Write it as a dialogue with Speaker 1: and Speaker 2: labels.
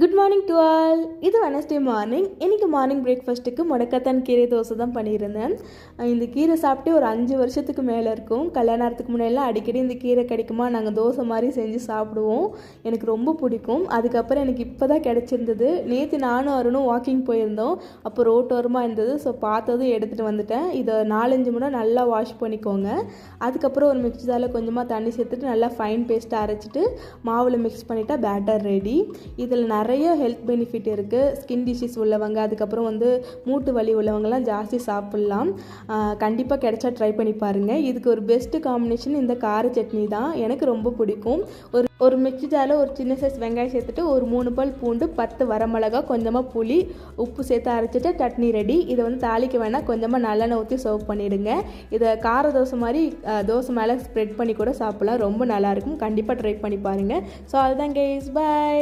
Speaker 1: Good morning to all. இது Wednesday morning. இன்றைக்கி morning பிரேக்ஃபாஸ்ட்டுக்கு முடக்கத்தான் கீரை தோசை தான் பண்ணியிருந்தேன். இந்த கீரை சாப்பிட்டு ஒரு 5 வருஷத்துக்கு மேலே இருக்கும். கல்யாணத்துக்கு முன்னாடிலாம் அடிக்கடி இந்த கீரை கிடைக்குமா, நாங்கள் தோசை மாதிரி செஞ்சு சாப்பிடுவோம். எனக்கு ரொம்ப பிடிக்கும். அதுக்கப்புறம் எனக்கு இப்போ தான் கிடச்சிருந்தது. நேற்று நானும் அருணும் வாக்கிங் போயிருந்தோம். அப்போ ரோட்டோரமாக இருந்தது. ஸோ பார்த்ததும் எடுத்துகிட்டு வந்துட்டேன். இதை 4-5 முறை நல்லா வாஷ் பண்ணிக்கோங்க. அதுக்கப்புறம் ஒரு மிக்ஸி ஜாரில் கொஞ்சமாக தண்ணி சேர்த்துட்டு நல்லா ஃபைன் பேஸ்ட்டாக அரைச்சிட்டு மாவில் மிக்ஸ் பண்ணிட்டா பேட்டர் ரெடி. இதில் நிறைய ஹெல்த் பெனிஃபிட் இருக்குது. ஸ்கின் டிசீஸ் உள்ளவங்க, அதுக்கப்புறம் மூட்டு வலி உள்ளவங்கலாம் ஜாஸ்தி சாப்பிட்லாம். கண்டிப்பாக கிடைச்சா ட்ரை பண்ணி பாருங்கள். இதுக்கு ஒரு பெஸ்ட்டு காம்பினேஷன் இந்த கார சட்னி தான். எனக்கு ரொம்ப பிடிக்கும். ஒரு மிக்ஸி ஜாரில் ஒரு சின்ன சைஸ் வெங்காயம் சேர்த்துட்டு ஒரு 3 பல் பூண்டு, 10 வரமிளகா, கொஞ்சமாக புளி, உப்பு சேர்த்து அரைச்சிட்டு சட்னி ரெடி. இதை தாளிக்க வேணால் கொஞ்சமாக நல்லெண்ணெய் ஊற்றி சர்வ் பண்ணிவிடுங்க. இதை கார தோசை மாதிரி தோசை மேலே ஸ்ப்ரெட் பண்ணி கூட சாப்பிட்லாம். ரொம்ப நல்லாயிருக்கும். கண்டிப்பாக ட்ரை பண்ணி பாருங்கள். ஸோ அதுதான் கைஸ், பை.